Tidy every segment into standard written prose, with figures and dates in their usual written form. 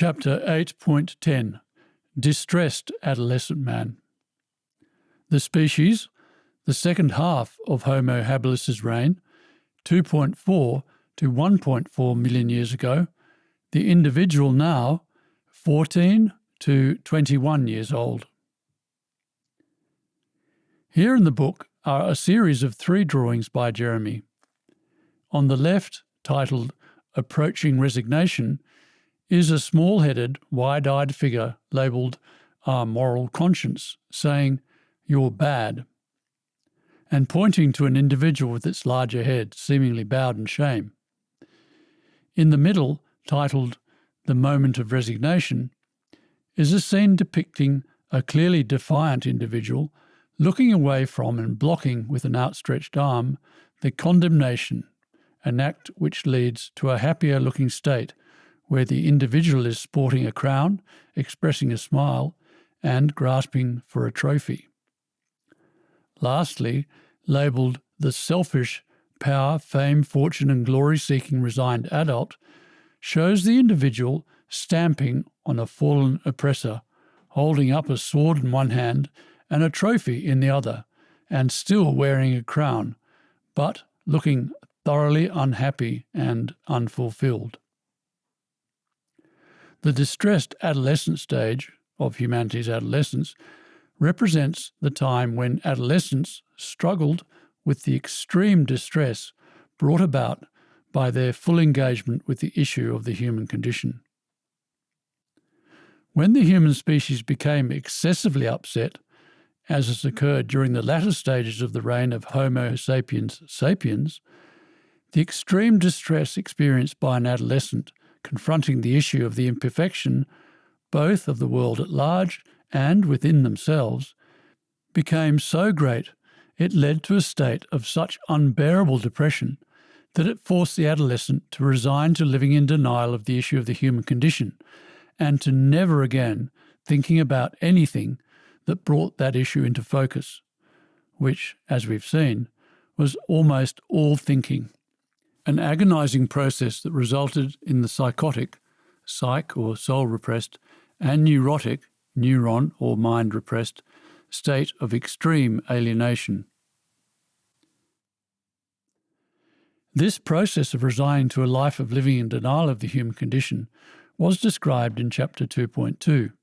Chapter 8.10 Distressed Adolescent Man. The species, the second half of Homo habilis' reign, 2.4 to 1.4 million years ago, the individual now, 14 to 21 years old. Here in the book are a series of 3 drawings by Jeremy. On the left, titled Approaching Resignation, is a small-headed, wide-eyed figure labelled Our Moral Conscience, saying, "You're bad," and pointing to an individual with its larger head, seemingly bowed in shame. In the middle, titled The Moment of Resignation, is a scene depicting a clearly defiant individual looking away from and blocking with an outstretched arm the condemnation, an act which leads to a happier-looking state where the individual is sporting a crown, expressing a smile, and grasping for a trophy. Lastly, labelled the selfish, power, fame, fortune and glory-seeking resigned adult, shows the individual stamping on a fallen oppressor, holding up a sword in one hand and a trophy in the other, and still wearing a crown, but looking thoroughly unhappy and unfulfilled. The distressed adolescent stage of humanity's adolescence represents the time when adolescents struggled with the extreme distress brought about by their full engagement with the issue of the human condition. When the human species became excessively upset, as has occurred during the latter stages of the reign of Homo sapiens sapiens, the extreme distress experienced by an adolescent confronting the issue of the imperfection, both of the world at large and within themselves, became so great it led to a state of such unbearable depression that it forced the adolescent to resign to living in denial of the issue of the human condition and to never again thinking about anything that brought that issue into focus, which, as we've seen, was almost all thinking. An agonising process that resulted in the psychotic, psych or soul repressed, and neurotic, neuron or mind repressed, state of extreme alienation. This process of resigning to a life of living in denial of the human condition was described in Chapter 2.2,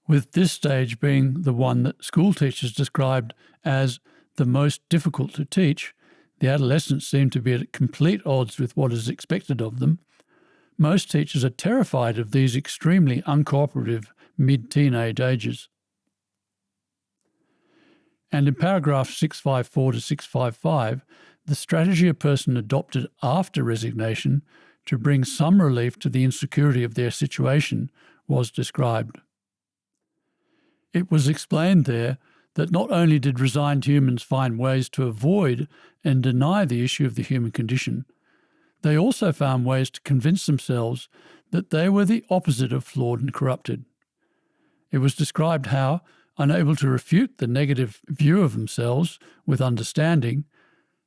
with this stage being the one that school teachers described as the most difficult to teach. The adolescents seem to be at complete odds with what is expected of them. Most teachers are terrified of these extremely uncooperative mid-teenage ages. And in paragraphs 654 to 655, the strategy a person adopted after resignation to bring some relief to the insecurity of their situation was described. It was explained there that not only did resigned humans find ways to avoid and deny the issue of the human condition, they also found ways to convince themselves that they were the opposite of flawed and corrupted. It was described how, unable to refute the negative view of themselves with understanding,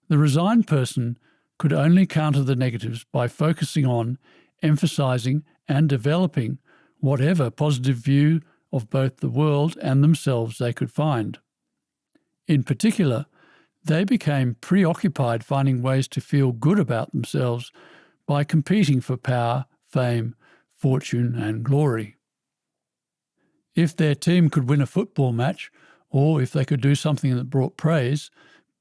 the resigned person could only counter the negatives by focusing on, emphasising and developing whatever positive view of both the world and themselves they could find. In particular, they became preoccupied finding ways to feel good about themselves by competing for power, fame, fortune and glory. If their team could win a football match, or if they could do something that brought praise,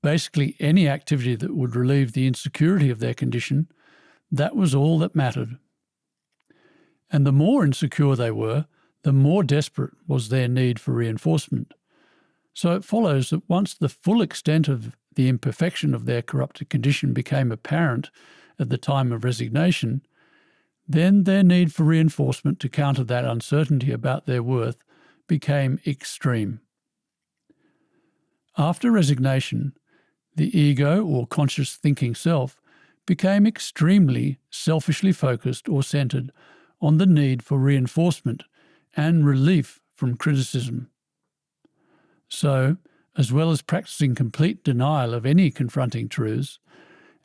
basically any activity that would relieve the insecurity of their condition, that was all that mattered. And the more insecure they were, the more desperate was their need for reinforcement. So it follows that once the full extent of the imperfection of their corrupted condition became apparent at the time of resignation, then their need for reinforcement to counter that uncertainty about their worth became extreme. After resignation, the ego or conscious thinking self became extremely selfishly focused or centred on the need for reinforcement and relief from criticism. So, as well as practicing complete denial of any confronting truths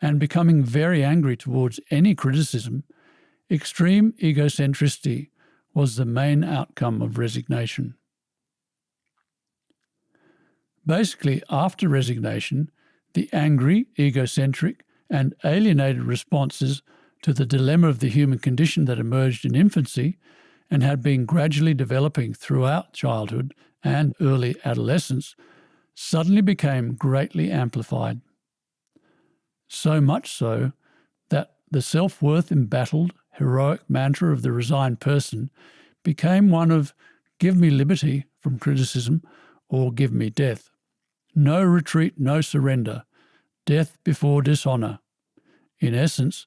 and becoming very angry towards any criticism, extreme egocentricity was the main outcome of resignation. Basically, after resignation, the angry, egocentric, and alienated responses to the dilemma of the human condition that emerged in infancy and had been gradually developing throughout childhood and early adolescence suddenly became greatly amplified. So much so that the self-worth embattled, heroic mantra of the resigned person became one of "give me liberty from criticism" or "give me death." No retreat, no surrender. Death before dishonour. In essence,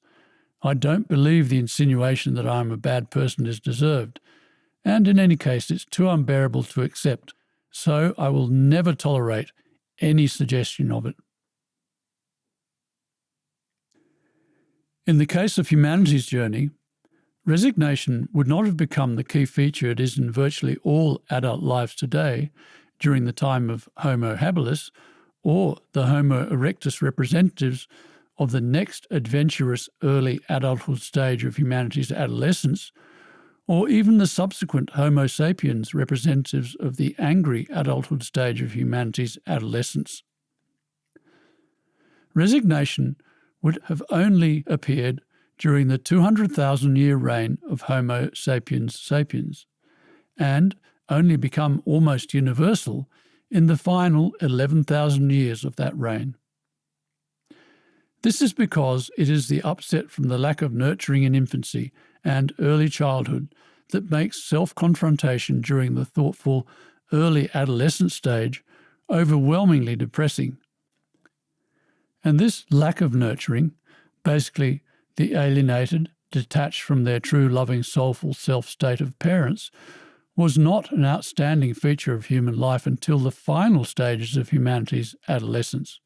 I don't believe the insinuation that I am a bad person is deserved, and in any case it's too unbearable to accept, so I will never tolerate any suggestion of it. In the case of humanity's journey, resignation would not have become the key feature it is in virtually all adult lives today during the time of Homo habilis or the Homo erectus representatives of the next adventurous early adulthood stage of humanity's adolescence, or even the subsequent Homo sapiens representatives of the angry adulthood stage of humanity's adolescence. Resignation would have only appeared during the 200,000-year reign of Homo sapiens sapiens, and only become almost universal in the final 11,000 years of that reign. This is because it is the upset from the lack of nurturing in infancy and early childhood that makes self-confrontation during the thoughtful early adolescent stage overwhelmingly depressing. And this lack of nurturing, basically the alienated, detached from their true loving soulful self-state of parents, was not an outstanding feature of human life until the final stages of humanity's adolescence.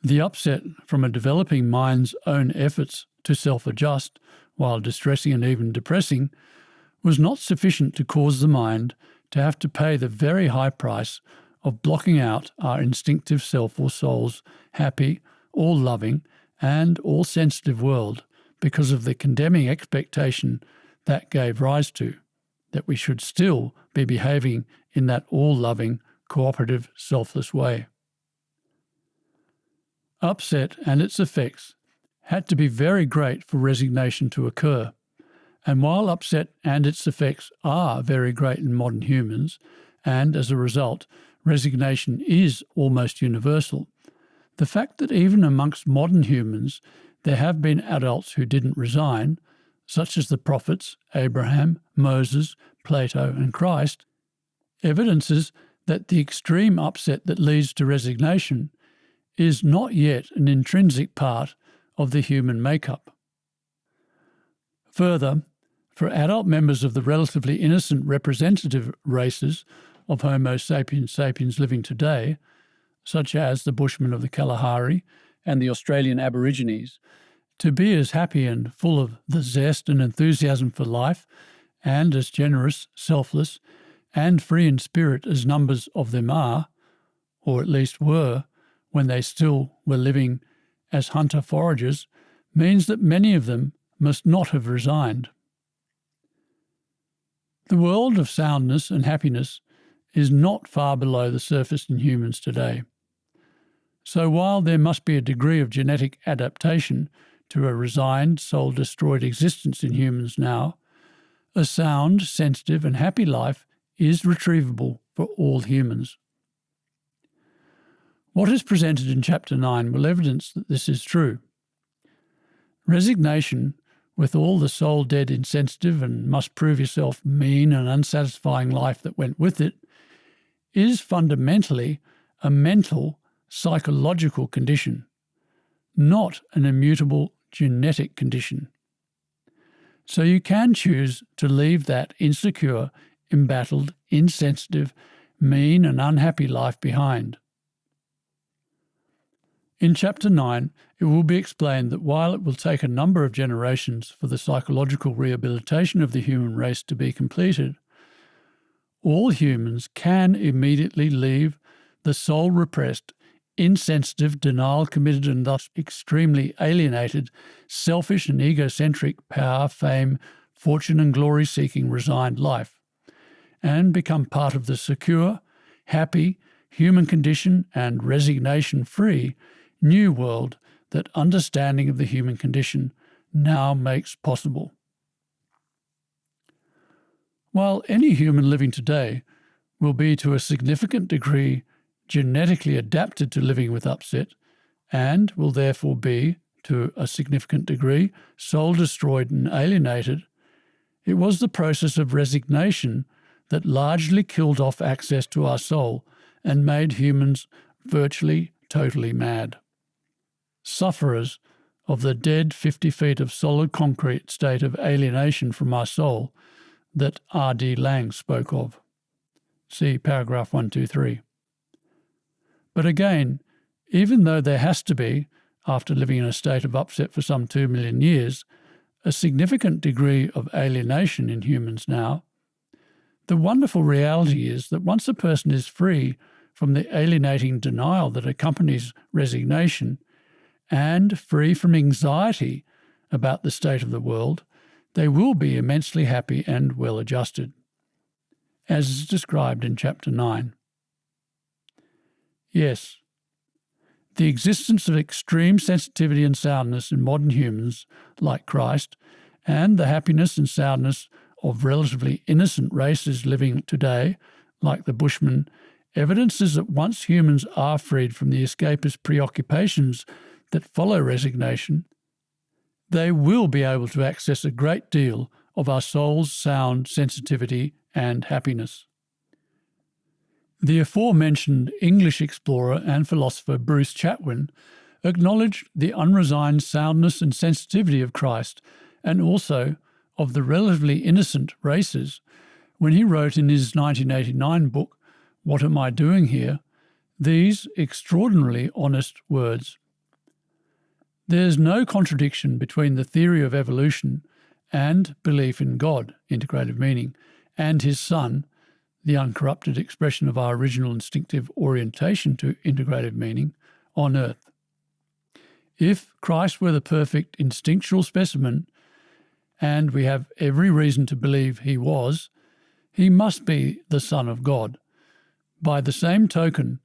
The upset from a developing mind's own efforts to self-adjust, while distressing and even depressing, was not sufficient to cause the mind to have to pay the very high price of blocking out our instinctive self or soul's happy, all-loving, and all-sensitive world because of the condemning expectation that gave rise to, that we should still be behaving in that all-loving, cooperative, selfless way. Upset and its effects had to be very great for resignation to occur, and while upset and its effects are very great in modern humans, and as a result, resignation is almost universal, the fact that even amongst modern humans there have been adults who didn't resign, such as the prophets Abraham, Moses, Plato, and Christ, evidences that the extreme upset that leads to resignation is not yet an intrinsic part of the human makeup. Further, for adult members of the relatively innocent representative races of Homo sapiens sapiens living today, such as the Bushmen of the Kalahari and the Australian Aborigines, to be as happy and full of the zest and enthusiasm for life, and as generous, selfless, and free in spirit as numbers of them are, or at least were, when they still were living as hunter-foragers, means that many of them must not have resigned. The world of soundness and happiness is not far below the surface in humans today. So while there must be a degree of genetic adaptation to a resigned, soul-destroyed existence in humans now, a sound, sensitive and happy life is retrievable for all humans. What is presented in Chapter 9 will evidence that this is true. Resignation, with all the soul-dead, insensitive and must-prove-yourself mean and unsatisfying life that went with it, is fundamentally a mental, psychological condition, not an immutable genetic condition. So you can choose to leave that insecure, embattled, insensitive, mean and unhappy life behind. In Chapter 9, it will be explained that while it will take a number of generations for the psychological rehabilitation of the human race to be completed, all humans can immediately leave the soul-repressed, insensitive, denial-committed and thus extremely alienated, selfish and egocentric power, fame, fortune and glory-seeking resigned life, and become part of the secure, happy, human condition and resignation-free new world that understanding of the human condition now makes possible. While any human living today will be to a significant degree genetically adapted to living with upset, and will therefore be, to a significant degree, soul-destroyed and alienated, it was the process of resignation that largely killed off access to our soul and made humans virtually totally mad. Sufferers of the dead 50 feet of solid concrete state of alienation from our soul that R.D. Laing spoke of. See paragraph 123. But again, even though there has to be, after living in a state of upset for some 2 million years, a significant degree of alienation in humans now, the wonderful reality is that once a person is free from the alienating denial that accompanies resignation and free from anxiety about the state of the world, they will be immensely happy and well-adjusted, as is described in Chapter 9. Yes, the existence of extreme sensitivity and soundness in modern humans, like Christ, and the happiness and soundness of relatively innocent races living today, like the Bushmen, evidences that once humans are freed from the escapist preoccupations that follow resignation, they will be able to access a great deal of our soul's sound sensitivity and happiness. The aforementioned English explorer and philosopher Bruce Chatwin acknowledged the unresigned soundness and sensitivity of Christ and also of the relatively innocent races when he wrote in his 1989 book, What Am I Doing Here?, these extraordinarily honest words. There's no contradiction between the theory of evolution and belief in God, integrative meaning, and his Son, the uncorrupted expression of our original instinctive orientation to integrative meaning, on earth. If Christ were the perfect instinctual specimen, and we have every reason to believe he was, he must be the Son of God. By the same token,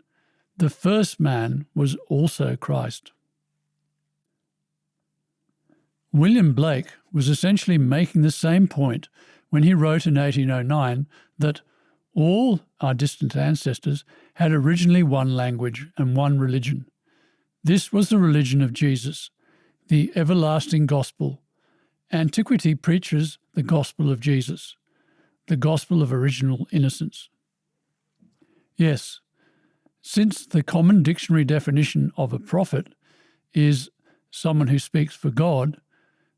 the first man was also Christ. William Blake was essentially making the same point when he wrote in 1809 that all our distant ancestors had originally one language and one religion. This was the religion of Jesus, the everlasting gospel. Antiquity preaches the gospel of Jesus, the gospel of original innocence. Yes, since the common dictionary definition of a prophet is someone who speaks for God,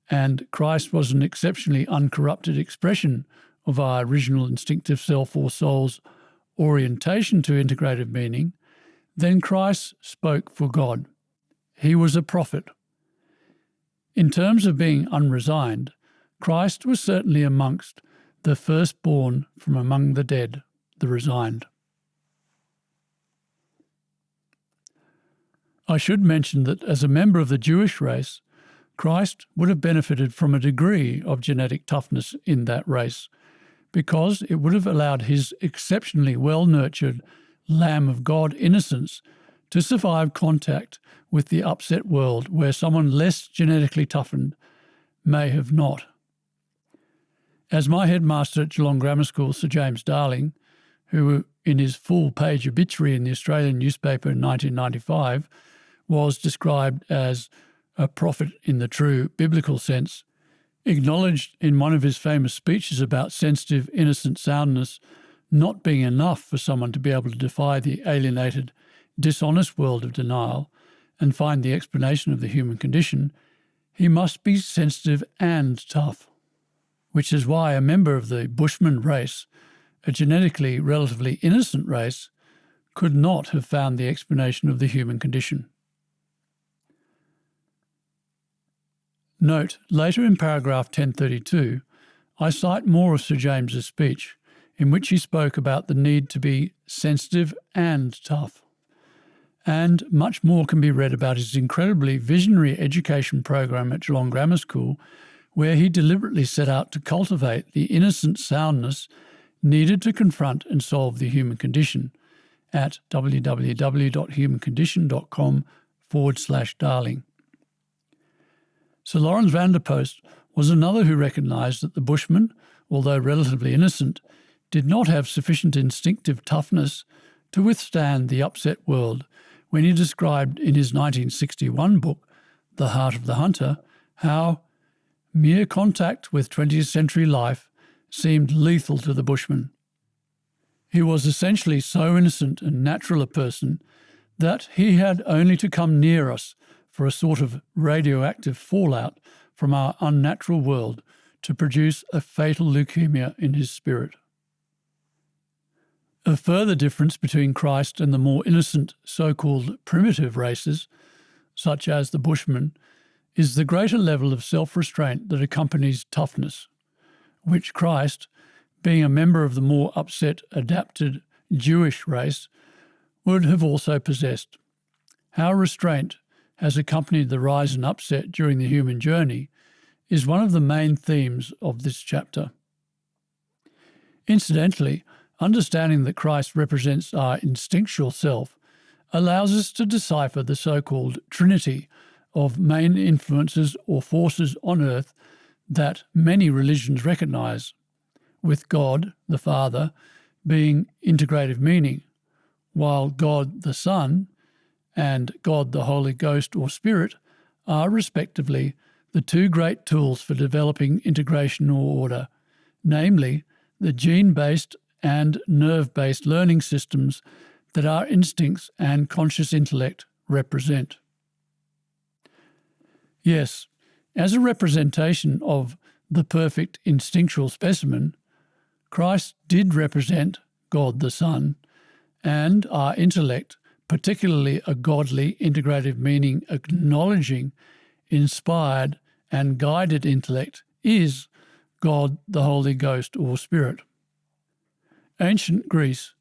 and Christ was an exceptionally uncorrupted expression of our original instinctive self or soul's orientation to integrative meaning, then Christ spoke for God. He was a prophet. In terms of being unresigned, Christ was certainly amongst the firstborn from among the dead, the resigned. I should mention that as a member of the Jewish race, Christ would have benefited from a degree of genetic toughness in that race, because it would have allowed his exceptionally well-nurtured Lamb of God innocence to survive contact with the upset world where someone less genetically toughened may have not. As my headmaster at Geelong Grammar School, Sir James Darling, who in his full-page obituary in the Australian newspaper in 1995 was described as a prophet in the true biblical sense, acknowledged in one of his famous speeches about sensitive, innocent soundness not being enough for someone to be able to defy the alienated, dishonest world of denial and find the explanation of the human condition, he must be sensitive and tough, which is why a member of the Bushman race, a genetically relatively innocent race, could not have found the explanation of the human condition. Note, later in paragraph 1032, I cite more of Sir James's speech, in which he spoke about the need to be sensitive and tough. And much more can be read about his incredibly visionary education program at Geelong Grammar School, where he deliberately set out to cultivate the innocent soundness needed to confront and solve the human condition at www.humancondition.com/darling. Sir Lawrence van der Post was another who recognised that the Bushman, although relatively innocent, did not have sufficient instinctive toughness to withstand the upset world when he described in his 1961 book, The Heart of the Hunter, how mere contact with 20th century life seemed lethal to the Bushman. He was essentially so innocent and natural a person that he had only to come near us for a sort of radioactive fallout from our unnatural world to produce a fatal leukemia in his spirit. A further difference between Christ and the more innocent so-called primitive races, such as the Bushman, is the greater level of self-restraint that accompanies toughness, which Christ, being a member of the more upset, adapted Jewish race, would have also possessed. How restraint has accompanied the rise and upset during the human journey is one of the main themes of this chapter. Incidentally, understanding that Christ represents our instinctual self allows us to decipher the so-called Trinity of main influences or forces on earth that many religions recognise, with God, the Father, being integrative meaning, while God, the Son, and God, the Holy Ghost or Spirit are respectively the two great tools for developing integration or order, namely the gene-based and nerve-based learning systems that our instincts and conscious intellect represent. Yes, as a representation of the perfect instinctual specimen, Christ did represent God the Son, and our intellect, particularly a godly integrative meaning acknowledging inspired and guided intellect, is God the Holy Ghost or Spirit. Ancient Greece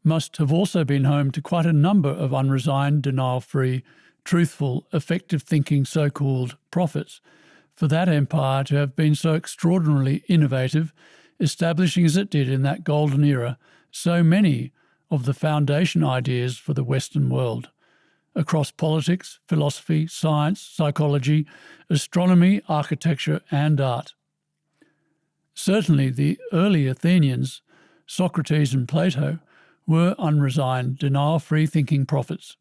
must have also been home to quite a number of unresigned, denial-free, truthful, effective-thinking so-called prophets, for that empire to have been so extraordinarily innovative, establishing as it did in that golden era so many of the foundation ideas for the Western world, across politics, philosophy, science, psychology, astronomy, architecture, and art. Certainly the early Athenians, Socrates and Plato, were unresigned, denial-free thinking prophets.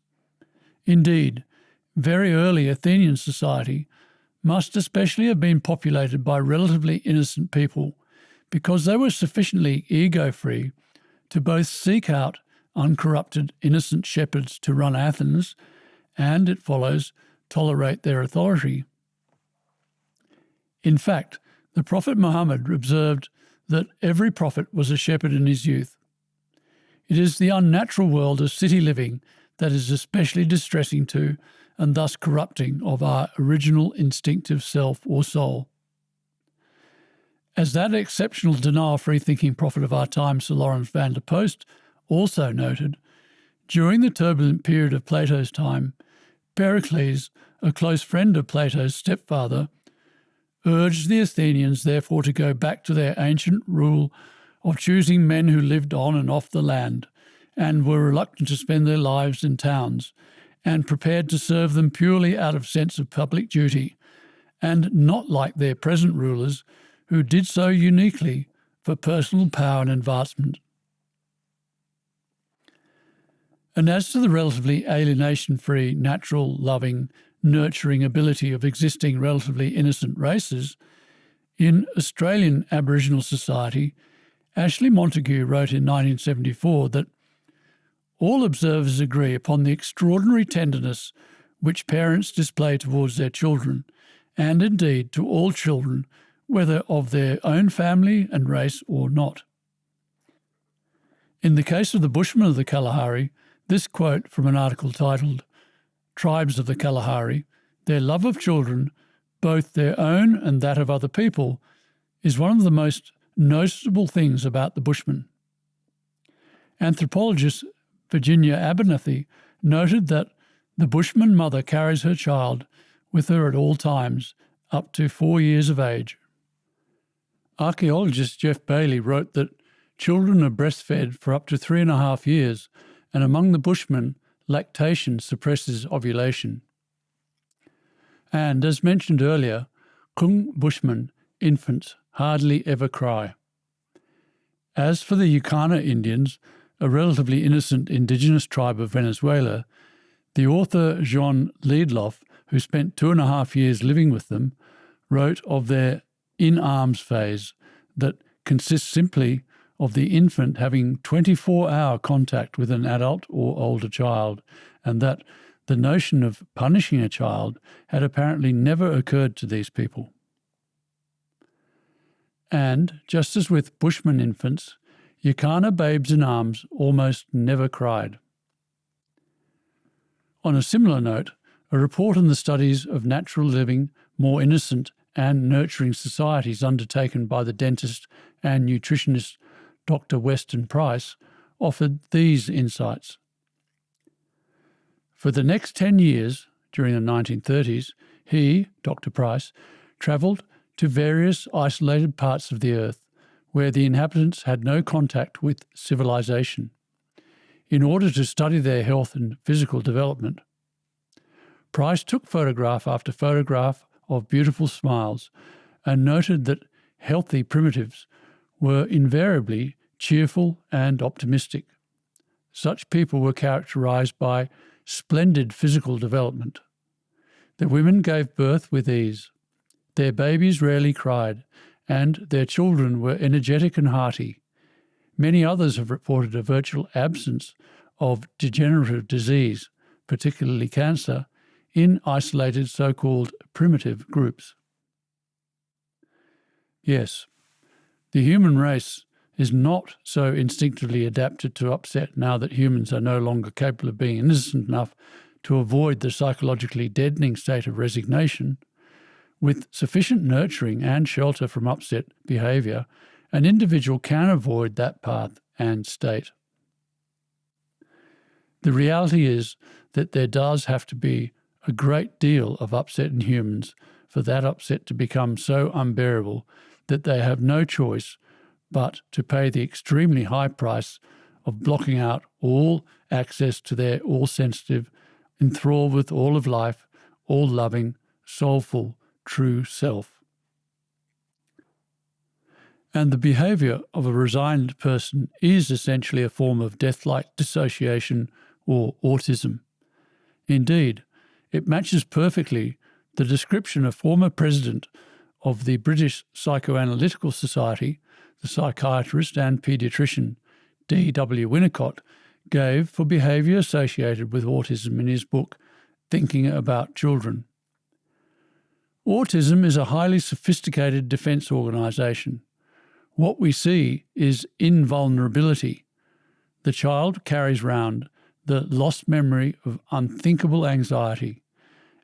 Indeed, very early Athenian society must especially have been populated by relatively innocent people because they were sufficiently ego-free to both seek out uncorrupted, innocent shepherds to run Athens and, it follows, tolerate their authority. In fact, the Prophet Muhammad observed that every prophet was a shepherd in his youth. It is the unnatural world of city living that is especially distressing to and thus corrupting of our original instinctive self or soul. As that exceptional denial-free thinking prophet of our time, Sir Lawrence van der Post, also noted, during the turbulent period of Plato's time, Pericles, a close friend of Plato's stepfather, urged the Athenians therefore to go back to their ancient rule of choosing men who lived on and off the land and were reluctant to spend their lives in towns and prepared to serve them purely out of sense of public duty, and not like their present rulers who did so uniquely for personal power and advancement. And as to the relatively alienation-free, natural, loving, nurturing ability of existing relatively innocent races, in Australian Aboriginal society, Ashley Montague wrote in 1974 that all observers agree upon the extraordinary tenderness which parents display towards their children, and indeed to all children, whether of their own family and race or not. In the case of the Bushmen of the Kalahari, this quote from an article titled "Tribes of the Kalahari, Their Love of Children, Both Their Own and That of Other People," is one of the most noticeable things about the Bushmen. Anthropologist Virginia Abernathy noted that the Bushman mother carries her child with her at all times, up to 4 years of age. Archaeologist Jeff Bailey wrote that children are breastfed for up to 3.5 years, and among the Bushmen, lactation suppresses ovulation. And as mentioned earlier, Kung Bushmen infants hardly ever cry. As for the Yucana Indians, a relatively innocent indigenous tribe of Venezuela, the author Jean Liedloff, who spent 2.5 years living with them, wrote of their in-arms phase that consists simply of the infant having 24-hour contact with an adult or older child, and that the notion of punishing a child had apparently never occurred to these people. And, just as with Bushman infants, Yucana babes in arms almost never cried. On a similar note, a report on the studies of natural living, more innocent and nurturing societies undertaken by the dentist and nutritionist Dr. Weston Price offered these insights. For the next 10 years, during the 1930s, he, Dr. Price, travelled to various isolated parts of the earth where the inhabitants had no contact with civilization, in order to study their health and physical development. Price took photograph after photograph of beautiful smiles and noted that healthy primitives were invariably cheerful and optimistic. Such people were characterized by splendid physical development. The women gave birth with ease. Their babies rarely cried, and their children were energetic and hearty. Many others have reported a virtual absence of degenerative disease, particularly cancer, in isolated so-called primitive groups. Yes, the human race is not so instinctively adapted to upset now that humans are no longer capable of being innocent enough to avoid the psychologically deadening state of resignation. With sufficient nurturing and shelter from upset behaviour, an individual can avoid that path and state. The reality is that there does have to be a great deal of upset in humans for that upset to become so unbearable that they have no choice but to pay the extremely high price of blocking out all access to their all-sensitive, enthralled with all of life, all-loving, soulful, true self. And the behaviour of a resigned person is essentially a form of death-like dissociation or autism. Indeed, it matches perfectly the description a former president of the British Psychoanalytical Society, the psychiatrist and paediatrician D.W. Winnicott, gave for behaviour associated with autism in his book, Thinking About Children. Autism is a highly sophisticated defence organisation. What we see is invulnerability. The child carries round the lost memory of unthinkable anxiety,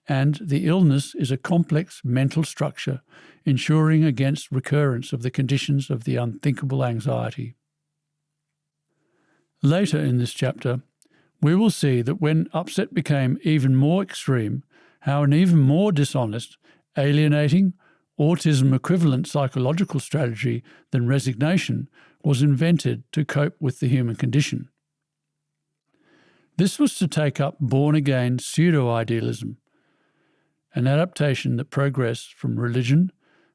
and the illness is a complex mental structure ensuring against recurrence of the conditions of the unthinkable anxiety. Later in this chapter, we will see that when upset became even more extreme, how an even more dishonest, alienating, autism-equivalent psychological strategy than resignation was invented to cope with the human condition. This was to take up born-again pseudo-idealism, an adaptation that progressed from religion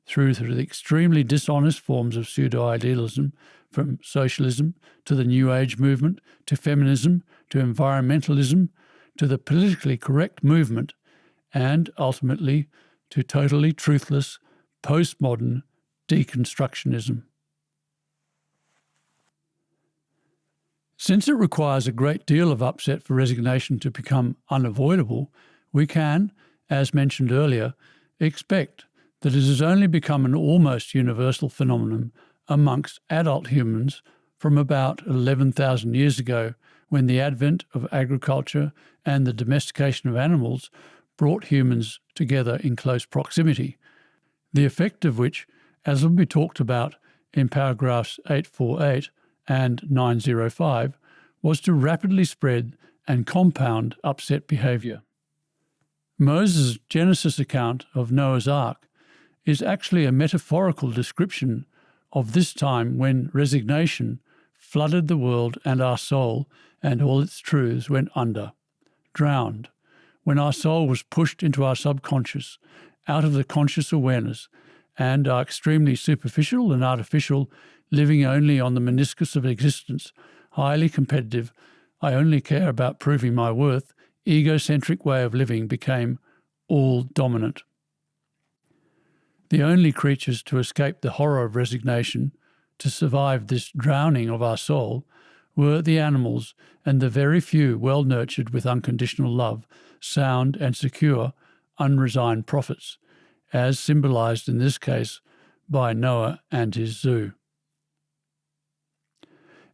through to the extremely dishonest forms of pseudo-idealism, from socialism to the New Age movement, to feminism, to environmentalism, to the politically correct movement, and ultimately to totally truthless, postmodern deconstructionism. Since it requires a great deal of upset for resignation to become unavoidable, we can, as mentioned earlier, expect that it has only become an almost universal phenomenon amongst adult humans from about 11,000 years ago, when the advent of agriculture and the domestication of animals brought humans together in close proximity, the effect of which, as will be talked about in paragraphs 848 and 905, was to rapidly spread and compound upset behaviour. Moses' Genesis account of Noah's Ark is actually a metaphorical description of this time when resignation flooded the world and our soul and all its truths went under, drowned, when our soul was pushed into our subconscious, out of the conscious awareness, and our extremely superficial and artificial, living only on the meniscus of existence, highly competitive, I only care about proving my worth, egocentric way of living became all dominant. The only creatures to escape the horror of resignation, to survive this drowning of our soul, were the animals and the very few well nurtured with unconditional love, sound and secure, unresigned prophets, as symbolized in this case by Noah and his zoo.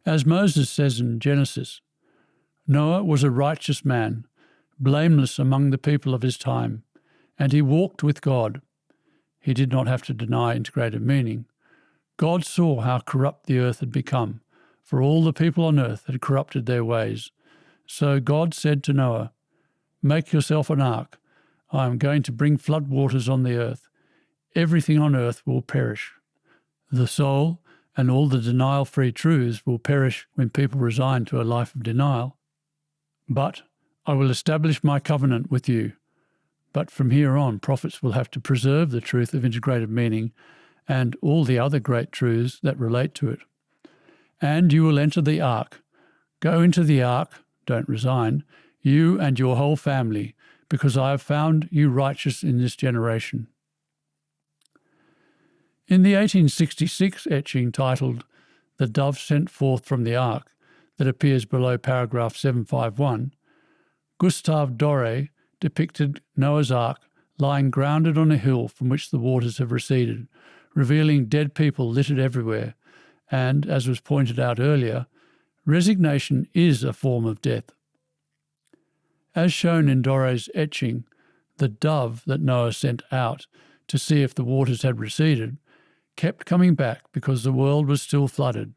As Moses says in Genesis, Noah was a righteous man, blameless among the people of his time, and he walked with God. He did not have to deny integrated meaning. God saw how corrupt the earth had become, for all the people on earth had corrupted their ways. So God said to Noah, "Make yourself an ark. I am going to bring flood waters on the earth. Everything on earth will perish. The soul and all the denial-free truths will perish when people resign to a life of denial. But I will establish my covenant with you." But from here on, prophets will have to preserve the truth of integrated meaning and all the other great truths that relate to it. "And you will enter the ark. Go into the ark, don't resign, you and your whole family, because I have found you righteous in this generation." In the 1866 etching titled "The Dove Sent Forth from the Ark," that appears below paragraph 751, Gustave Doré depicted Noah's Ark lying grounded on a hill from which the waters have receded, revealing dead people littered everywhere, and, as was pointed out earlier, resignation is a form of death. As shown in Doré's etching, the dove that Noah sent out to see if the waters had receded kept coming back because the world was still flooded.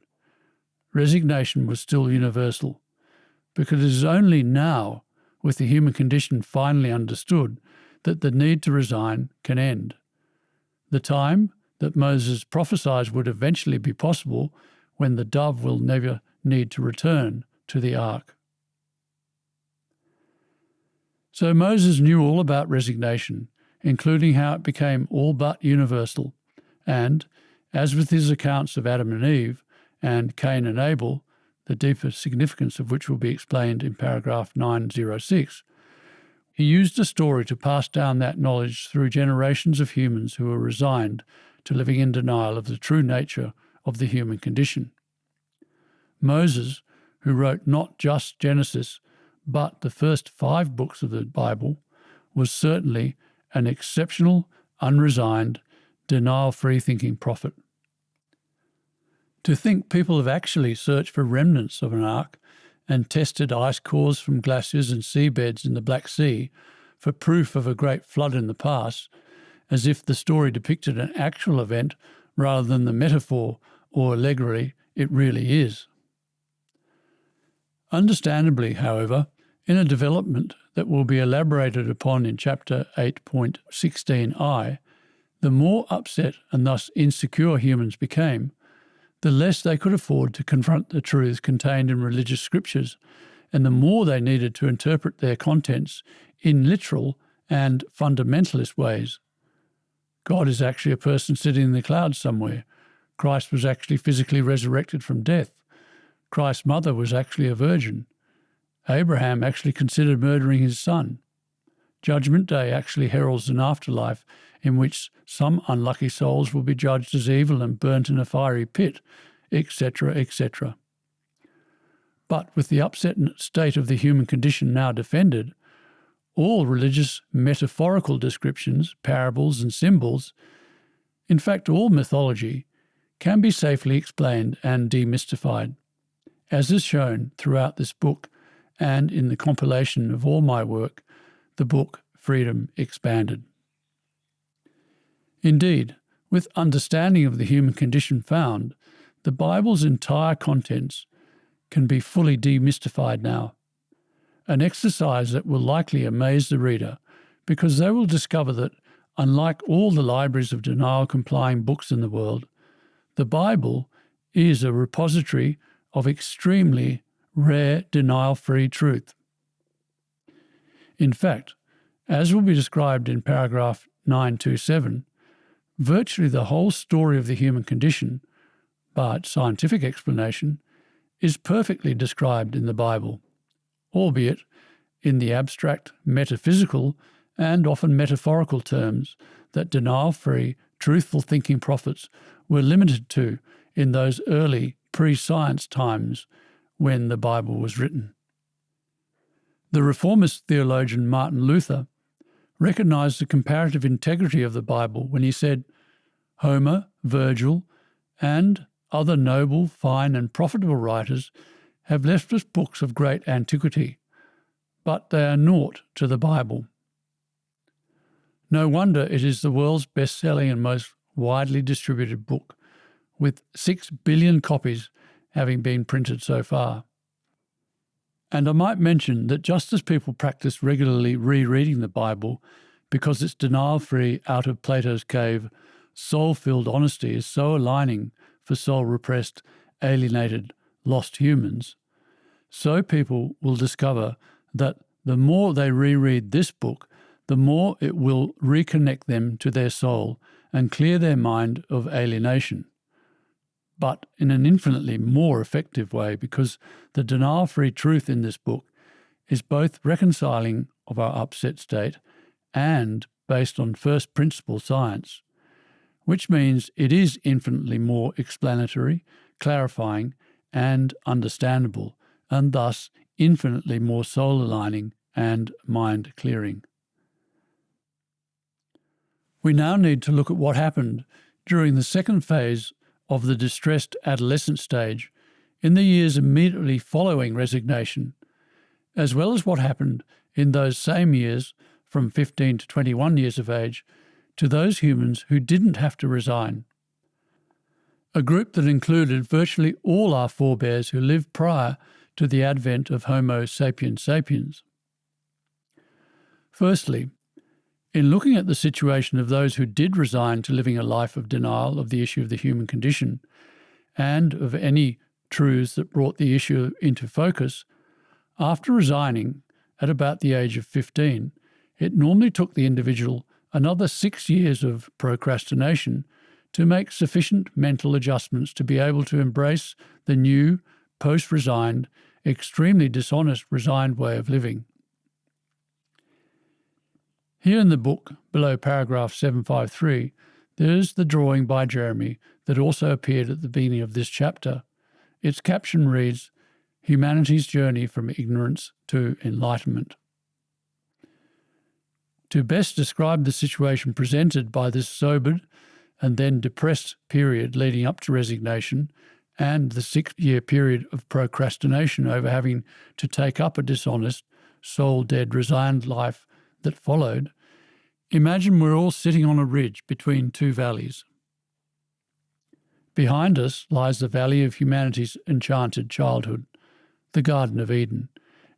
Resignation was still universal, because it is only now, with the human condition finally understood, that the need to resign can end. The time that Moses prophesied would eventually be possible when the dove will never need to return to the ark. So Moses knew all about resignation, including how it became all but universal, and, as with his accounts of Adam and Eve and Cain and Abel, the deeper significance of which will be explained in paragraph 906, he used a story to pass down that knowledge through generations of humans who were resigned to living in denial of the true nature of the human condition. Moses, who wrote not just Genesis, but the first 5 books of the Bible, was certainly an exceptional, unresigned, denial-free thinking prophet. To think people have actually searched for remnants of an ark and tested ice cores from glaciers and seabeds in the Black Sea for proof of a great flood in the past, as if the story depicted an actual event rather than the metaphor or allegory it really is. Understandably, however, in a development that will be elaborated upon in Chapter 8.16i, the more upset and thus insecure humans became, the less they could afford to confront the truths contained in religious scriptures, and the more they needed to interpret their contents in literal and fundamentalist ways. God is actually a person sitting in the clouds somewhere. Christ was actually physically resurrected from death. Christ's mother was actually a virgin. Abraham actually considered murdering his son. Judgment Day actually heralds an afterlife in which some unlucky souls will be judged as evil and burnt in a fiery pit, etc., etc. But with the upset state of the human condition now defended, all religious metaphorical descriptions, parables and symbols, in fact all mythology, can be safely explained and demystified, as is shown throughout this book and in the compilation of all my work, the book Freedom Expanded. Indeed, with understanding of the human condition found, the Bible's entire contents can be fully demystified now, an exercise that will likely amaze the reader because they will discover that, unlike all the libraries of denial-complying books in the world, The Bible is a repository of extremely rare denial-free truth. In fact, as will be described in paragraph 927, virtually the whole story of the human condition, but scientific explanation, is perfectly described in the Bible, albeit in the abstract, metaphysical, and often metaphorical terms that denial-free, truthful thinking prophets were limited to in those early pre-science times when the Bible was written. The reformist theologian Martin Luther recognized the comparative integrity of the Bible when he said, "Homer, Virgil, and other noble, fine, and profitable writers have left us books of great antiquity, but they are naught to the Bible." No wonder it is the world's best-selling and most widely distributed book, with 6 billion copies having been printed so far. And I might mention that just as people practice regularly rereading the Bible because its denial-free, out of Plato's cave, soul-filled honesty is so aligning for soul-repressed, alienated, lost humans, so people will discover that the more they reread this book, the more it will reconnect them to their soul and clear their mind of alienation. But in an infinitely more effective way, because the denial-free truth in this book is both reconciling of our upset state and based on first principle science, which means it is infinitely more explanatory, clarifying, and understandable, and thus infinitely more soul-aligning and mind-clearing. We now need to look at what happened during the second phase of the distressed adolescent stage in the years immediately following resignation, as well as what happened in those same years from 15 to 21 years of age to those humans who didn't have to resign, a group that included virtually all our forebears who lived prior to the advent of Homo sapiens sapiens. Firstly, in looking at the situation of those who did resign to living a life of denial of the issue of the human condition and of any truths that brought the issue into focus, after resigning at about the age of 15, it normally took the individual another 6 years of procrastination to make sufficient mental adjustments to be able to embrace the new, post-resigned, extremely dishonest resigned way of living. Here in the book, below paragraph 753, there is the drawing by Jeremy that also appeared at the beginning of this chapter. Its caption reads, "Humanity's Journey from Ignorance to Enlightenment." To best describe the situation presented by this sobered and then depressed period leading up to resignation and the 6-year period of procrastination over having to take up a dishonest, soul-dead, resigned life that followed, imagine we're all sitting on a ridge between two valleys. Behind us lies the valley of humanity's enchanted childhood, the Garden of Eden,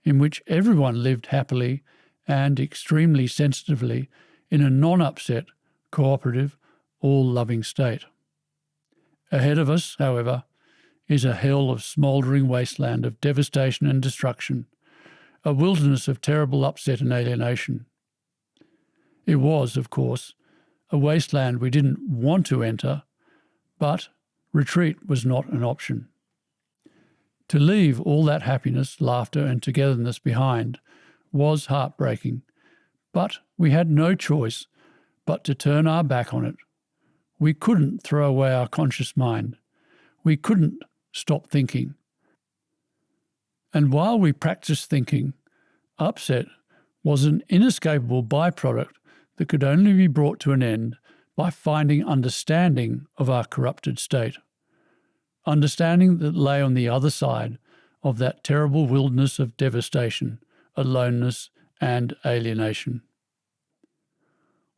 in which everyone lived happily and extremely sensitively in a non-upset, cooperative, all-loving state. Ahead of us, however, is a hell of smouldering wasteland of devastation and destruction, a wilderness of terrible upset and alienation. It was, of course, a wasteland we didn't want to enter, but retreat was not an option. To leave all that happiness, laughter, and togetherness behind was heartbreaking, but we had no choice but to turn our back on it. We couldn't throw away our conscious mind. We couldn't stop thinking. And while we practiced thinking, upset was an inescapable byproduct that could only be brought to an end by finding understanding of our corrupted state. Understanding that lay on the other side of that terrible wilderness of devastation, aloneness, and alienation.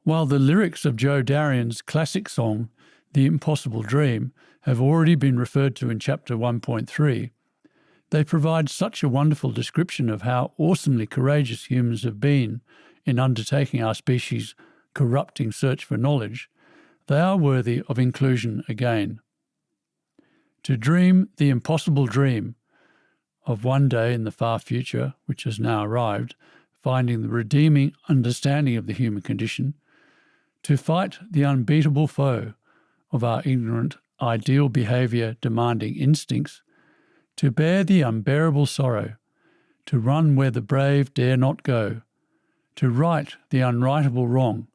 While the lyrics of Joe Darien's classic song, The Impossible Dream, have already been referred to in Chapter 1.3, they provide such a wonderful description of how awesomely courageous humans have been in undertaking our species' corrupting search for knowledge, they are worthy of inclusion again. to dream the impossible dream of one day in the far future, which has now arrived, finding the redeeming understanding of the human condition, to fight the unbeatable foe of our ignorant, ideal behaviour demanding instincts, to bear the unbearable sorrow, to run where the brave dare not go, to right the unrightable wrong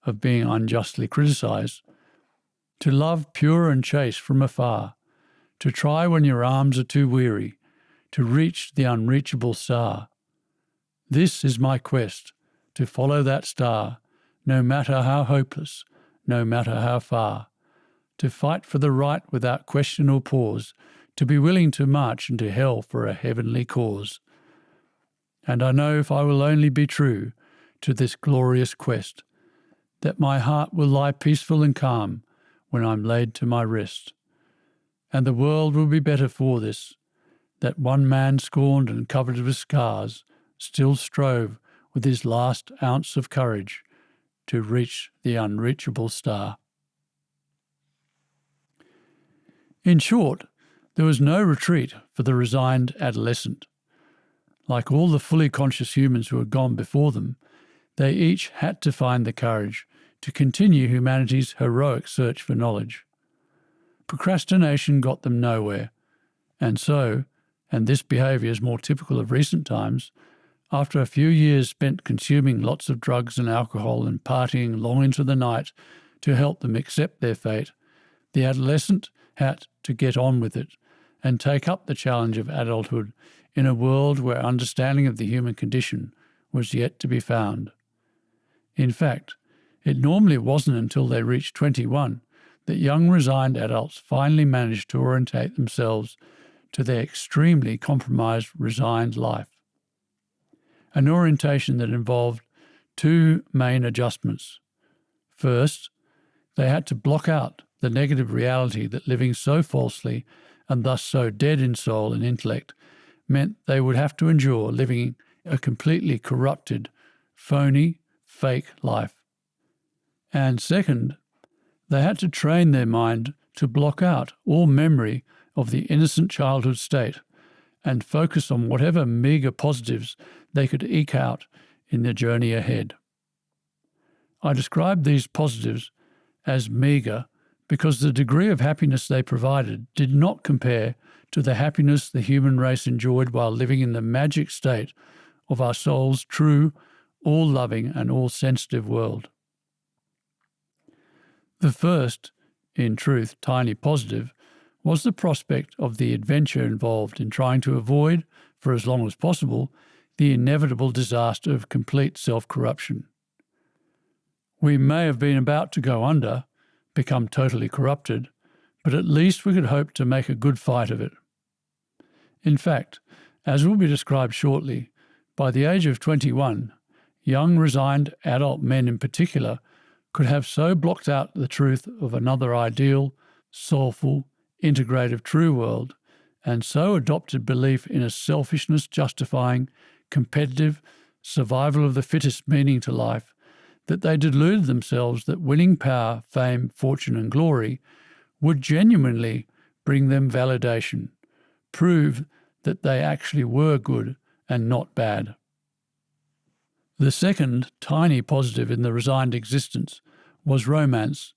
of being unjustly criticised, to love pure and chaste from afar, to try when your arms are too weary, to reach the unreachable star. This is my quest, to follow that star, no matter how hopeless, no matter how far, to fight for the right without question or pause, to be willing to march into hell for a heavenly cause. And I know if I will only be true to this glorious quest, that my heart will lie peaceful and calm when I'm laid to my rest. And the world will be better for this, that one man scorned and covered with scars still strove with his last ounce of courage to reach the unreachable star. In short, there was no retreat for the resigned adolescent. Like all the fully conscious humans who had gone before them, they each had to find the courage to continue humanity's heroic search for knowledge. Procrastination got them nowhere, and so, and this behaviour is more typical of recent times, after a few years spent consuming lots of drugs and alcohol and partying long into the night to help them accept their fate, the adolescent had to get on with it and take up the challenge of adulthood in a world where understanding of the human condition was yet to be found. In fact, it normally wasn't until they reached 21 that young resigned adults finally managed to orientate themselves to their extremely compromised resigned life. An orientation that involved two main adjustments. First, they had to block out the negative reality that living so falsely and thus so dead in soul and intellect meant they would have to endure living a completely corrupted, phony, fake life. And second, they had to train their mind to block out all memory of the innocent childhood state and focus on whatever meagre positives they could eke out in the journey ahead. I describe these positives as meagre because the degree of happiness they provided did not compare to the happiness the human race enjoyed while living in the magic state of our soul's true, all-loving and all-sensitive world. The first, in truth, tiny positive, was the prospect of the adventure involved in trying to avoid, for as long as possible, the inevitable disaster of complete self-corruption. We may have been about to go under, become totally corrupted, but at least we could hope to make a good fight of it. In fact, as will be described shortly, by the age of 21, young resigned adult men in particular could have so blocked out the truth of another ideal, soulful, integrative true world, and so adopted belief in a selfishness justifying, competitive, survival of the fittest meaning to life, that they deluded themselves that winning power, fame, fortune and glory would genuinely bring them validation, prove that they actually were good and not bad. The second tiny positive in the resigned existence was romance,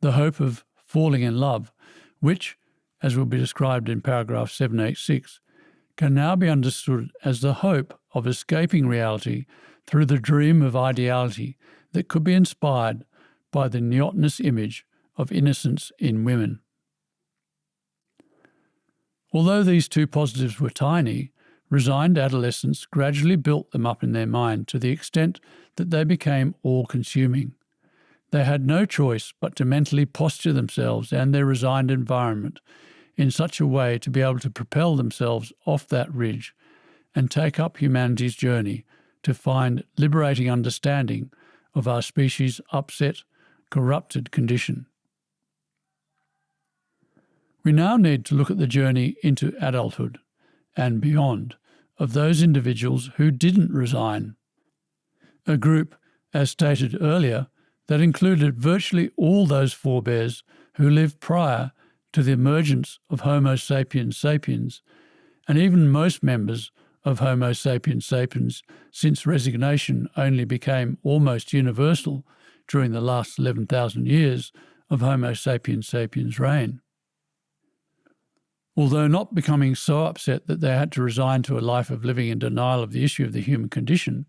the hope of falling in love, which, as will be described in paragraph 786, can now be understood as the hope of escaping reality through the dream of ideality that could be inspired by the neotenous image of innocence in women. Although these two positives were tiny, resigned adolescents gradually built them up in their mind to the extent that they became all-consuming. They had no choice but to mentally posture themselves and their resigned environment in such a way to be able to propel themselves off that ridge and take up humanity's journey to find liberating understanding of our species' upset, corrupted condition. We now need to look at the journey into adulthood and beyond of those individuals who didn't resign, a group, as stated earlier, that included virtually all those forebears who lived prior to the emergence of Homo sapiens sapiens, and even most members of Homo sapiens sapiens, since resignation only became almost universal during the last 11,000 years of Homo sapiens sapiens' reign. Although not becoming so upset that they had to resign to a life of living in denial of the issue of the human condition,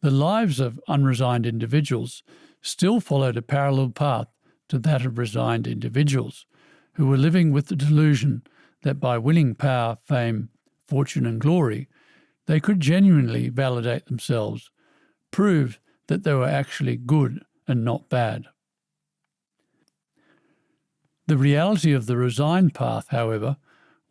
the lives of unresigned individuals still followed a parallel path to that of resigned individuals, who were living with the delusion that by winning power, fame, fortune and glory, they could genuinely validate themselves, prove that they were actually good and not bad. The reality of the resigned path, however,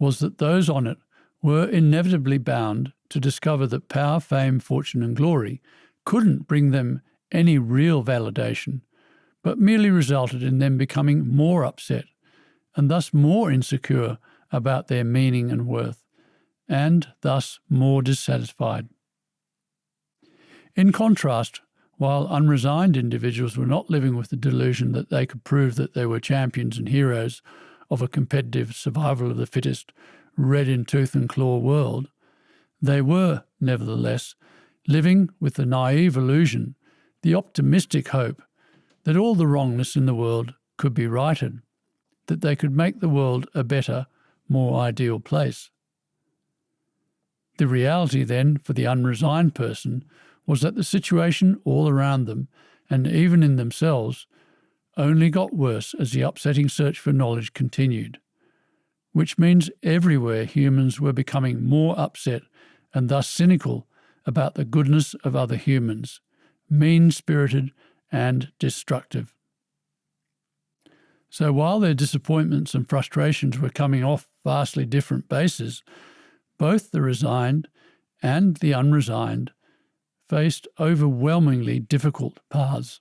was that those on it were inevitably bound to discover that power, fame, fortune and glory couldn't bring them any real validation, but merely resulted in them becoming more upset and thus more insecure about their meaning and worth, and thus more dissatisfied. In contrast, while unresigned individuals were not living with the delusion that they could prove that they were champions and heroes of a competitive survival of the fittest, red in tooth and claw world, they were, nevertheless, living with the naive illusion, the optimistic hope, that all the wrongness in the world could be righted, that they could make the world a better, more ideal place. The reality then for the unresigned person was that the situation all around them, and even in themselves, only got worse as the upsetting search for knowledge continued, which means everywhere humans were becoming more upset and thus cynical about the goodness of other humans, mean-spirited and destructive. So while their disappointments and frustrations were coming off vastly different bases, both the resigned and the unresigned faced overwhelmingly difficult paths.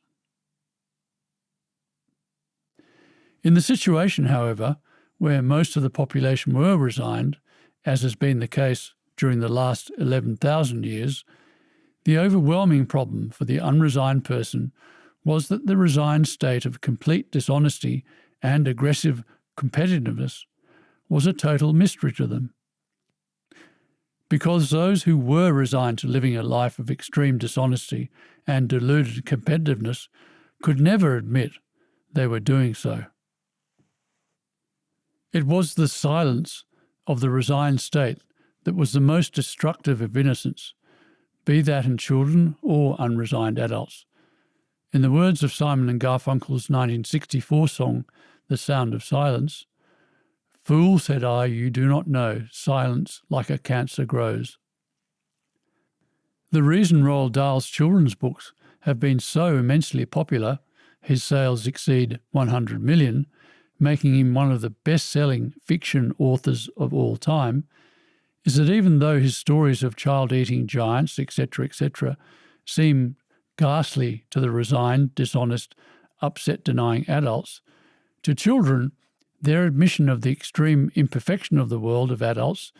In the situation, however, where most of the population were resigned, as has been the case during the last 11,000 years, the overwhelming problem for the unresigned person was that the resigned state of complete dishonesty and aggressive competitiveness was a total mystery to them. Because those who were resigned to living a life of extreme dishonesty and deluded competitiveness could never admit they were doing so. It was the silence of the resigned state that was the most destructive of innocence, be that in children or unresigned adults. In the words of Simon and Garfunkel's 1964 song, The Sound of Silence, "Fool, said I, you do not know, silence like a cancer grows." The reason Roald Dahl's children's books have been so immensely popular, his sales exceed 100 million, making him one of the best-selling fiction authors of all time, is that even though his stories of child-eating giants, etc., seem ghastly to the resigned, dishonest, upset-denying adults, to children, their admission of the extreme imperfection of the world of adults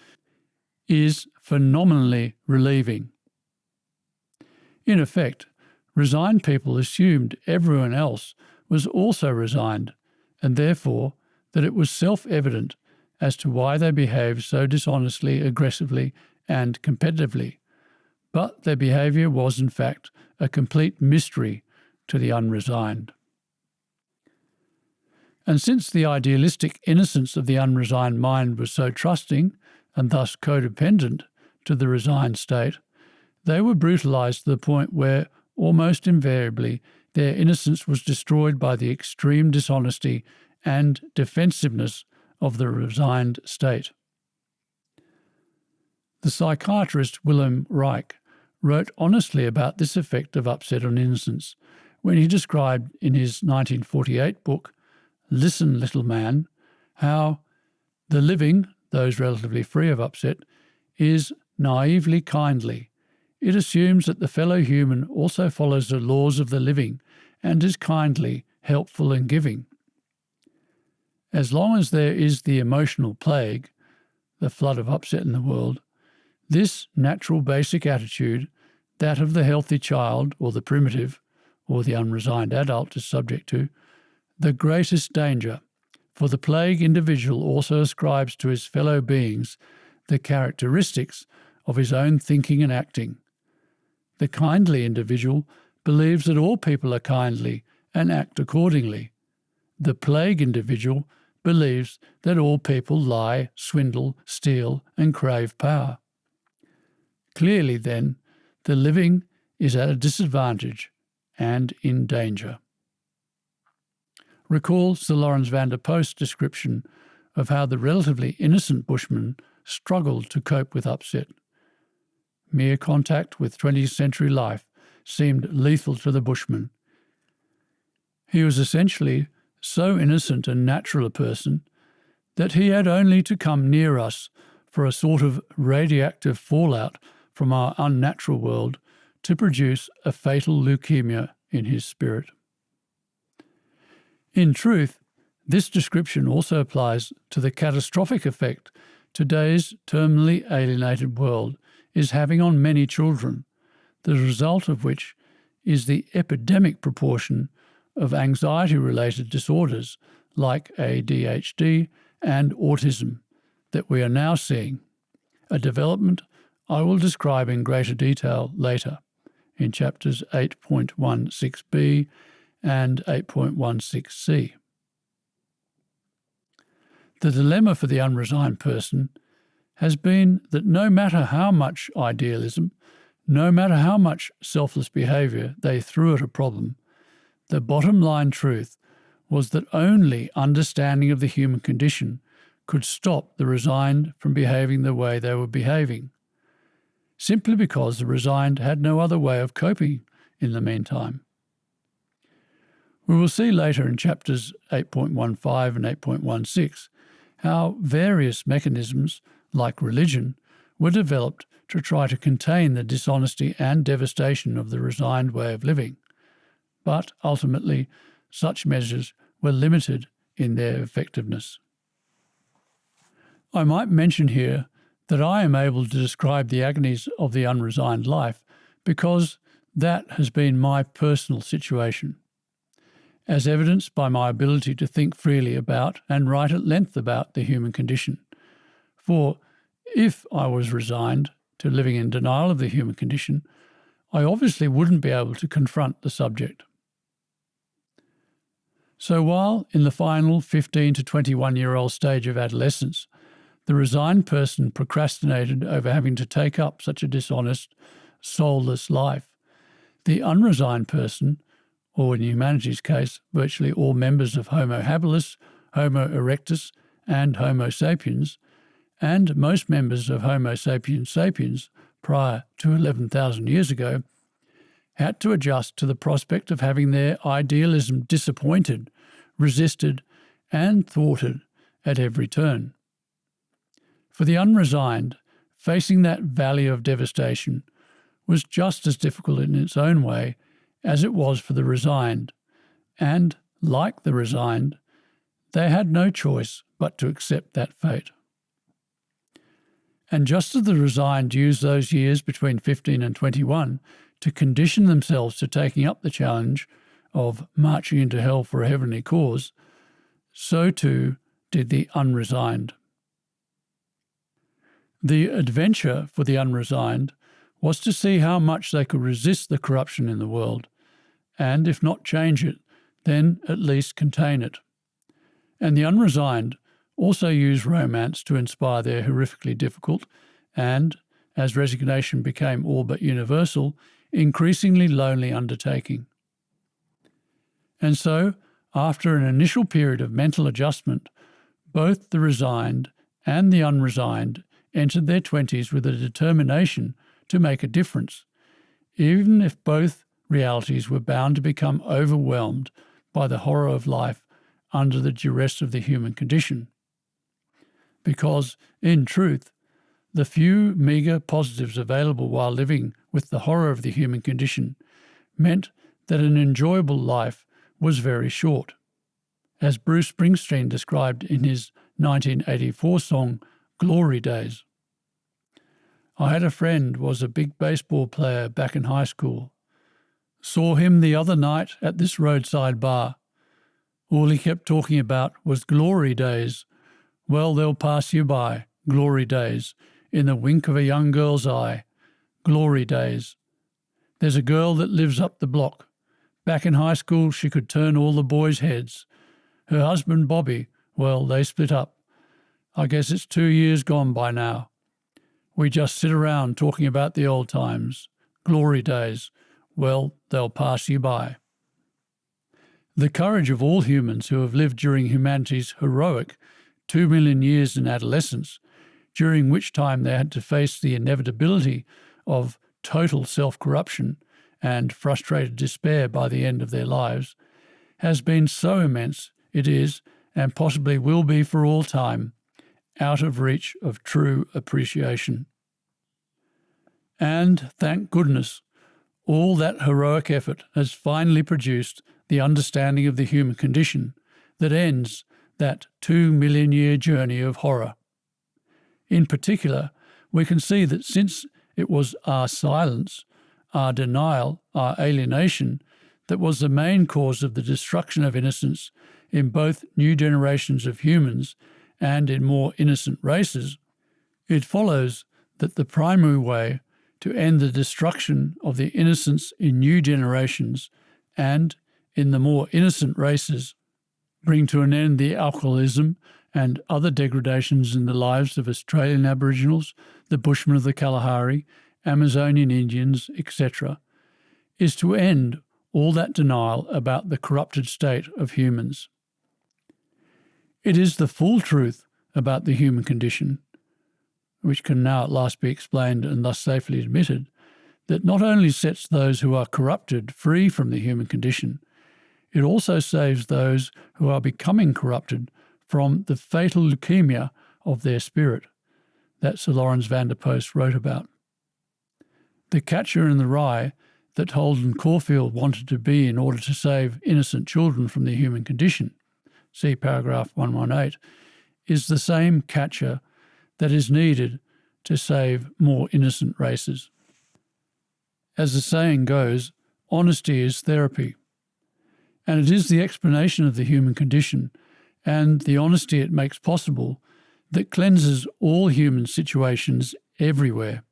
is phenomenally relieving. In effect, resigned people assumed everyone else was also resigned, and therefore that it was self-evident as to why they behaved so dishonestly, aggressively, and competitively. But their behaviour was, in fact, a complete mystery to the unresigned. And since the idealistic innocence of the unresigned mind was so trusting and thus codependent to the resigned state, they were brutalised to the point where, almost invariably, their innocence was destroyed by the extreme dishonesty and defensiveness of the resigned state. The psychiatrist Wilhelm Reich wrote honestly about this effect of upset on innocence when he described in his 1948 book, Listen, Little Man, how the living, those relatively free of upset, is naively kindly. It assumes that the fellow human also follows the laws of the living and is kindly, helpful and giving. As long as there is the emotional plague, the flood of upset in the world, this natural basic attitude, that of the healthy child or the primitive or the unresigned adult is subject to, the greatest danger For the plague individual also ascribes to his fellow beings the characteristics of his own thinking and acting. The kindly individual believes that all people are kindly and act accordingly. The plague individual believes that all people lie, swindle, steal, and crave power. Clearly, then, the living is at a disadvantage and in danger. Recall Sir Lawrence van der Post's description of how the relatively innocent bushman struggled to cope with upset. Mere contact with 20th century life seemed lethal to the bushman. He was essentially so innocent and natural a person that he had only to come near us for a sort of radioactive fallout from our unnatural world to produce a fatal leukemia in his spirit. In truth, this description also applies to the catastrophic effect today's terminally alienated world is having on many children, the result of which is the epidemic proportion of anxiety-related disorders like ADHD and autism that we are now seeing, a development I will describe in greater detail later in chapters 8.16b and 8.16c. The dilemma for the unresigned person has been that no matter how much idealism, no matter how much selfless behaviour they threw at a problem, the bottom line truth was that only understanding of the human condition could stop the resigned from behaving the way they were behaving, simply because the resigned had no other way of coping in the meantime. We will see later in chapters 8.15 and 8.16 how various mechanisms, like religion, were developed to try to contain the dishonesty and devastation of the resigned way of living. But ultimately, such measures were limited in their effectiveness. I might mention here that I am able to describe the agonies of the unresigned life because that has been my personal situation, as evidenced by my ability to think freely about and write at length about the human condition. For if I was resigned to living in denial of the human condition, I obviously wouldn't be able to confront the subject. So while in the final 15 to 21-year-old stage of adolescence, the resigned person procrastinated over having to take up such a dishonest, soulless life, the unresigned person, or in humanity's case, virtually all members of Homo habilis, Homo erectus, and Homo sapiens, and most members of Homo sapiens sapiens prior to 11,000 years ago, had to adjust to the prospect of having their idealism disappointed, resisted, and thwarted at every turn. For the unresigned, facing that valley of devastation was just as difficult in its own way as it was for the resigned, and, like the resigned, they had no choice but to accept that fate. And just as the resigned used those years between 15 and 21 to condition themselves to taking up the challenge of marching into hell for a heavenly cause, so too did the unresigned. The adventure for the unresigned was to see how much they could resist the corruption in the world, and if not change it, then at least contain it. And the unresigned also used romance to inspire their horrifically difficult and, as resignation became all but universal, increasingly lonely undertaking. And so, after an initial period of mental adjustment, both the resigned and the unresigned entered their 20s with a determination to make a difference, even if both realities were bound to become overwhelmed by the horror of life under the duress of the human condition. Because, in truth, the few meagre positives available while living with the horror of the human condition meant that an enjoyable life was very short. As Bruce Springsteen described in his 1984 song, Glory Days. I had a friend was a big baseball player back in high school. Saw him the other night at this roadside bar. All he kept talking about was glory days. Well, they'll pass you by, glory days, in the wink of a young girl's eye, glory days. There's a girl that lives up the block. Back in high school, she could turn all the boys' heads. Her husband, Bobby, well, they split up. I guess it's 2 years gone by now. We just sit around talking about the old times. Glory days. Well, they'll pass you by. The courage of all humans who have lived during humanity's heroic 2 million years in adolescence, during which time they had to face the inevitability of total self-corruption and frustrated despair by the end of their lives, has been so immense it is, and possibly will be for all time, out of reach of true appreciation. And, thank goodness, all that heroic effort has finally produced the understanding of the human condition that ends that 2 million year journey of horror. In particular, we can see that since it was our silence, our denial, our alienation that was the main cause of the destruction of innocence in both new generations of humans and in more innocent races, it follows that the primary way to end the destruction of the innocence in new generations and, in the more innocent races, bring to an end the alcoholism and other degradations in the lives of Australian Aboriginals, the Bushmen of the Kalahari, Amazonian Indians, etc., is to end all that denial about the corrupted state of humans. It is the full truth about the human condition, which can now at last be explained and thus safely admitted, that not only sets those who are corrupted free from the human condition, it also saves those who are becoming corrupted from the fatal leukemia of their spirit that Sir Lawrence van der Post wrote about. The catcher in the rye that Holden Caulfield wanted to be in order to save innocent children from the human condition, see paragraph 118, is the same catcher that is needed to save more innocent races. As the saying goes, honesty is therapy. And it is the explanation of the human condition and the honesty it makes possible that cleanses all human situations everywhere.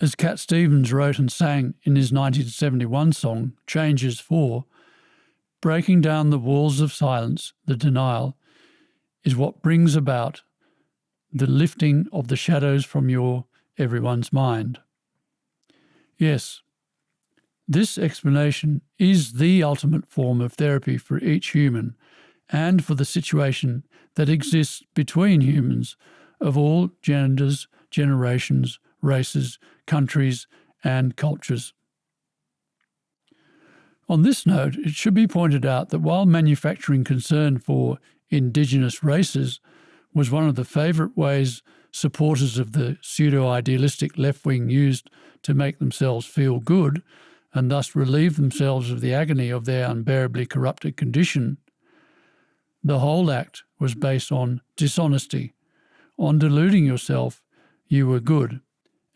As Cat Stevens wrote and sang in his 1971 song, Changes 4, breaking down the walls of silence, the denial, is what brings about the lifting of the shadows from everyone's mind. Yes, this explanation is the ultimate form of therapy for each human and for the situation that exists between humans of all genders, generations, races, countries, and cultures. On this note, it should be pointed out that while manufacturing concern for Indigenous races was one of the favourite ways supporters of the pseudo-idealistic left-wing used to make themselves feel good and thus relieve themselves of the agony of their unbearably corrupted condition, the whole act was based on dishonesty, on deluding yourself you were good,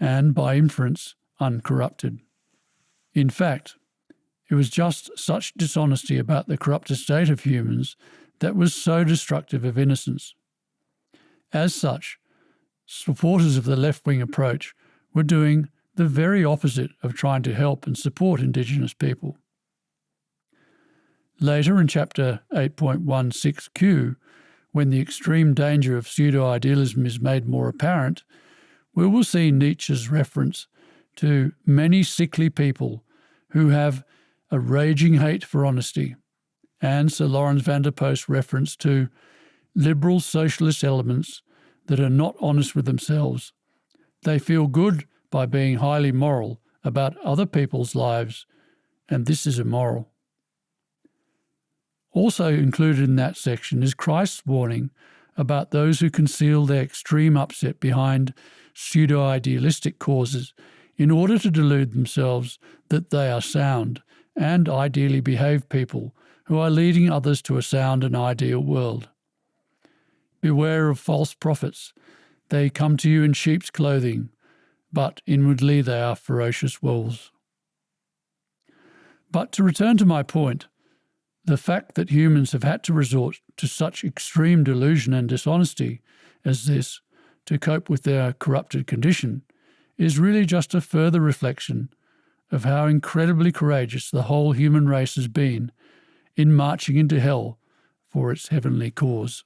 and by inference uncorrupted. In fact, it was just such dishonesty about the corrupted state of humans that was so destructive of innocence. As such, supporters of the left-wing approach were doing the very opposite of trying to help and support Indigenous people. Later in Chapter 8.16q, when the extreme danger of pseudo-idealism is made more apparent, we will see Nietzsche's reference to many sickly people who have a raging hate for honesty, and Sir Lawrence van der Post's reference to liberal socialist elements that are not honest with themselves. They feel good by being highly moral about other people's lives, and this is immoral. Also included in that section is Christ's warning about those who conceal their extreme upset behind pseudo-idealistic causes in order to delude themselves that they are sound and ideally behaved people who are leading others to a sound and ideal world. Beware of false prophets. They come to you in sheep's clothing, but inwardly they are ferocious wolves. But to return to my point, The fact that humans have had to resort to such extreme delusion and dishonesty as this to cope with their corrupted condition is really just a further reflection of how incredibly courageous the whole human race has been in marching into hell for its heavenly cause.